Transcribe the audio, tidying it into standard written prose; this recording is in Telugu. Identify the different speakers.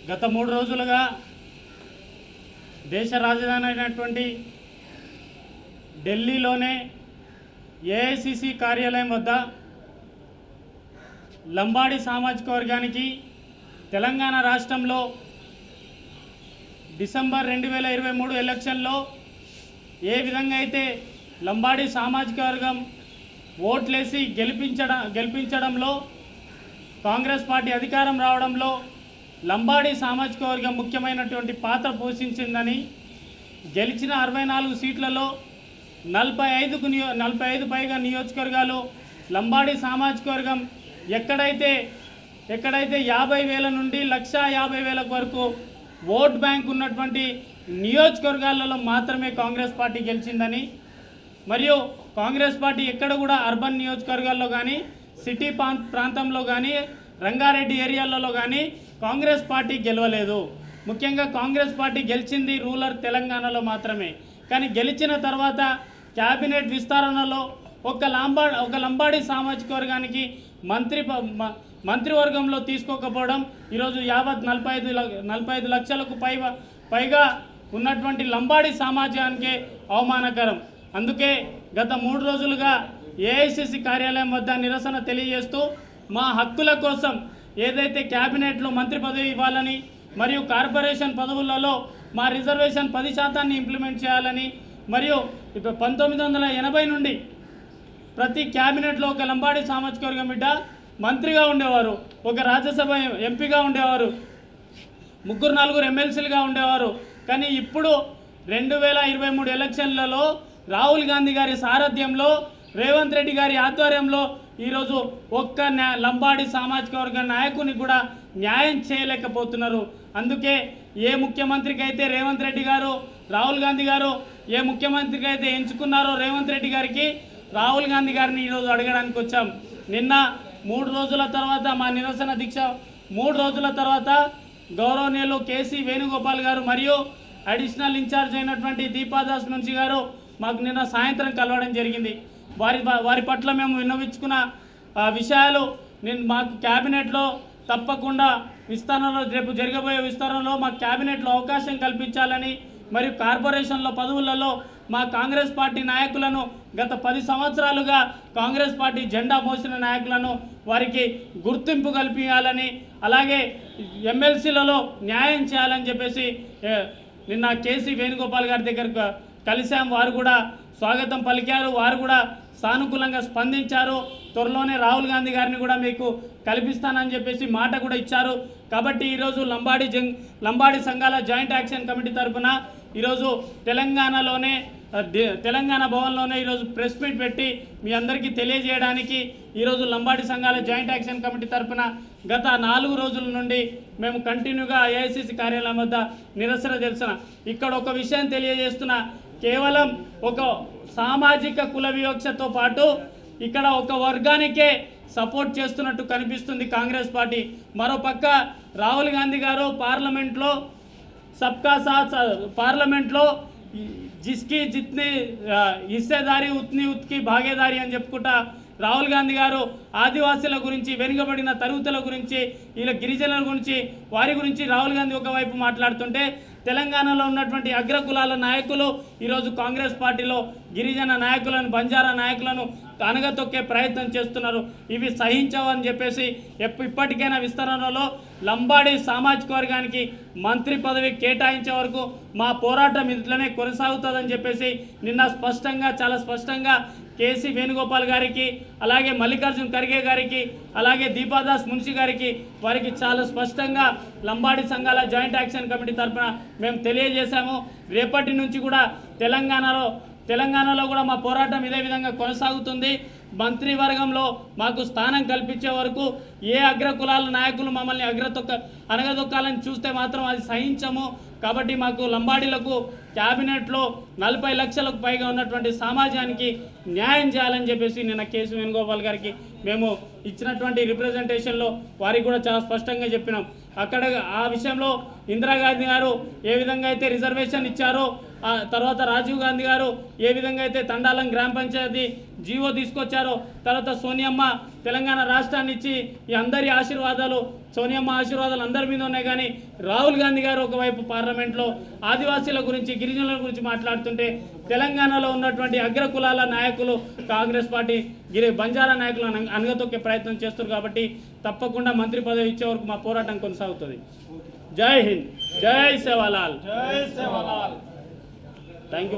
Speaker 1: గత 3 రోజులుగా దేశ రాజధాని అయినటువంటి ఢిల్లీలోనే ఏఐసిసి కార్యాలయం వద్ద లంబాడి సామాజిక వర్గానికి తెలంగాణ రాష్ట్రంలో డిసెంబర్ 2023 ఎలక్షన్లో ఏ విధంగా అయితే లంబాడి సామాజిక వర్గం ఓట్లేసి గెలిపించడంలో కాంగ్రెస్ పార్టీ అధికారం రావడంలో లంబాడి సామాజిక వర్గం ముఖ్యమైనటువంటి పాత్ర పోషించిందని, గెలిచిన 64 సీట్లలో 45 పైగా నియోజకవర్గాలు లంబాడి సామాజిక వర్గం ఎక్కడైతే 50,000 నుండి 1,50,000 వరకు ఓట్ బ్యాంక్ ఉన్నటువంటి నియోజకవర్గాలలో మాత్రమే కాంగ్రెస్ పార్టీ గెలిచిందని, మరియు కాంగ్రెస్ పార్టీ ఎక్కడ కూడా అర్బన్ నియోజకవర్గాల్లో కానీ సిటీ ప్రాంతంలో కానీ రంగారెడ్డి ఏరియాలలో కానీ కాంగ్రెస్ పార్టీ గెలవలేదు. ముఖ్యంగా కాంగ్రెస్ పార్టీ గెలిచింది రూరల్ తెలంగాణలో మాత్రమే. కానీ గెలిచిన తర్వాత క్యాబినెట్ విస్తరణలో ఒక లంబాడి సామాజిక వర్గానికి మంత్రివర్గంలో తీసుకోకపోవడం ఈరోజు యావత్ 45 లక్షలకు పైగా ఉన్నటువంటి లంబాడి సమాజానికే అవమానకరం. అందుకే గత 3 రోజులుగా ఏఐసిసి కార్యాలయం వద్ద నిరసన తెలియజేస్తూ మా హక్కుల కోసం ఏదైతే క్యాబినెట్లో మంత్రి పదవి ఇవ్వాలని, మరియు కార్పొరేషన్ పదవులలో మా రిజర్వేషన్ 10% ఇంప్లిమెంట్ చేయాలని, మరియు 1980 నుండి ప్రతి క్యాబినెట్లో ఒక లంబాడి సామాజిక వర్గం బిడ్డ మంత్రిగా ఉండేవారు, ఒక రాజ్యసభ ఎంపీగా ఉండేవారు, 3-4 ఎమ్మెల్సీలుగా ఉండేవారు. కానీ ఇప్పుడు 2023 ఎలక్షన్లలో రాహుల్ గాంధీ గారి సారథ్యంలో, రేవంత్ రెడ్డి గారి ఆధ్వర్యంలో ఈరోజు ఒక్క లంబాడి సామాజిక వర్గ నాయకుని కూడా న్యాయం చేయలేకపోతున్నారు. అందుకే ఏ ముఖ్యమంత్రికి అయితే రేవంత్ రెడ్డి గారు, రాహుల్ గాంధీ గారు ఏ ముఖ్యమంత్రికి అయితే ఎంచుకున్నారో రేవంత్ రెడ్డి గారికి, రాహుల్ గాంధీ గారిని ఈరోజు అడగడానికి వచ్చాం. నిన్న 3 రోజుల తర్వాత మా నిరసన దీక్ష 3 రోజుల తర్వాత గౌరవనీయులు కేసీ వేణుగోపాల్ గారు మరియు అడిషనల్ ఇన్ఛార్జ్ అయినటువంటి దీపాదాస్ మున్షి గారు మాకు నిన్న సాయంత్రం కలవడం జరిగింది. వారి పట్ల మేము విన్నవించుకున్న విషయాలు మాకు క్యాబినెట్లో తప్పకుండా విస్తరణలో, రేపు జరగబోయే విస్తరణలో మా క్యాబినెట్లో అవకాశం కల్పించాలని, మరియు కార్పొరేషన్ల పదవులలో మా కాంగ్రెస్ పార్టీ నాయకులను గత 10 సంవత్సరాలుగా కాంగ్రెస్ పార్టీ జెండా మోసిన నాయకులను వారికి గుర్తింపు కల్పించాలని, అలాగే ఎమ్మెల్సీలలో న్యాయం చేయాలని చెప్పేసి నిన్న కేసీ వేణుగోపాల్ గారి దగ్గరకు కలిసాం. వారు కూడా స్వాగతం పలికారు, వారు కూడా సానుకూలంగా స్పందించారు. త్వరలోనే రాహుల్ గాంధీ గారిని కూడా మీకు కల్పిస్తానని చెప్పేసి మాట కూడా ఇచ్చారు. కాబట్టి ఈరోజు లంబాడి సంఘాల జాయింట్ యాక్షన్ కమిటీ తరఫున ఈరోజు తెలంగాణ భవన్లోనే ఈరోజు ప్రెస్ మీట్ పెట్టి మీ అందరికీ తెలియజేయడానికి ఈరోజు లంబాడి సంఘాల జాయింట్ యాక్షన్ కమిటీ తరఫున గత 4 రోజుల నుండి మేము కంటిన్యూగా ఏఐసిసి కార్యాలయం వద్ద నిరసన తెలుసిన. ఇక్కడ ఒక విషయం తెలియజేస్తున్నా, కేవలం ఒక సామాజిక కుల వివక్షతో పాటు ఇక్కడ ఒక వర్గానికే సపోర్ట్ చేస్తున్నట్టు కనిపిస్తుంది కాంగ్రెస్ పార్టీ. మరోపక్క రాహుల్ గాంధీ గారు పార్లమెంట్లో సబ్కా సాత్ పార్లమెంట్లో జిస్కి జిత్ని హిస్సేదారి ఉత్ని ఉత్కి భాగేదారి అని చెప్పుకుంటా రాహుల్ గాంధీ గారు ఆదివాసీల గురించి, వెనుకబడిన తరగతుల గురించి, ఇలా గిరిజనుల గురించి, వారి గురించి రాహుల్ గాంధీ ఒకవైపు మాట్లాడుతుంటే, తెలంగాణలో ఉన్నటువంటి అగ్రకులాల నాయకులు ఈరోజు కాంగ్రెస్ పార్టీలో గిరిజన నాయకులను, బంజారా నాయకులను అనగతొక్కే ప్రయత్నం చేస్తున్నారు. ఇవి సహించవని చెప్పేసి ఇప్పటికైనా విస్తరణలో లంబాడి సామాజిక వర్గానికి మంత్రి పదవి కేటాయించే వరకు మా పోరాటం ఇట్లనే కొనసాగుతుందని చెప్పేసి నిన్న చాలా స్పష్టంగా కేసీ వేణుగోపాల్ గారికి, అలాగే మల్లికార్జున్ ఖర్గే గారికి, అలాగే దీపాదాస్ మున్షి గారికి, వారికి చాలా స్పష్టంగా లంబాడి సంఘాల జాయింట్ యాక్షన్ కమిటీ తరఫున మేము తెలియజేశాము. రేపటి నుంచి కూడా తెలంగాణలో కూడా మా పోరాటం ఇదే విధంగా కొనసాగుతుంది. మంత్రివర్గంలో మాకు స్థానం కల్పించే వరకు ఏ అగ్రకులాల నాయకులు మమ్మల్ని అనగదొక్కాలని చూస్తే మాత్రం అది సహించము. కాబట్టి మాకు లంబాడీలకు క్యాబినెట్లో 40 లక్షలకు పైగా ఉన్నటువంటి సమాజానికి న్యాయం చేయాలని చెప్పేసి నిన్న కేసీ వేణుగోపాల్ గారికి మేము ఇచ్చినటువంటి రిప్రజెంటేషన్లో వారికి కూడా చాలా స్పష్టంగా చెప్పినాం. అక్కడ ఆ విషయంలో ఇందిరాగాంధీ గారు ఏ విధంగా అయితే రిజర్వేషన్ ఇచ్చారో, ఆ తర్వాత రాజీవ్ గాంధీ గారు ఏ విధంగా అయితే తండాలం గ్రామ పంచాయతీ జీవో తీసుకొచ్చారో, తర్వాత సోనియమ్మ తెలంగాణ రాష్ట్రాన్ని ఇచ్చి ఈ అందరి ఆశీర్వాదాలు, సోనియమ్మ ఆశీర్వాదాలు అందరి మీద ఉన్నాయి. కానీ రాహుల్ గాంధీ గారు ఒకవైపు పార్లమెంట్లో ఆదివాసీల గురించి, గిరిజనుల గురించి మాట్లాడుతుంటే తెలంగాణలో ఉన్నటువంటి అగ్రకులాల నాయకులు, కాంగ్రెస్ పార్టీ బంజారా నాయకులను అనగతొక్కే ప్రయత్నం చేస్తారు. కాబట్టి తప్పకుండా మంత్రి పదవి ఇచ్చే వరకు మా పోరాటం కొనసాగుతుంది. జై హింద్, జై సేవాలాల్. Thank you.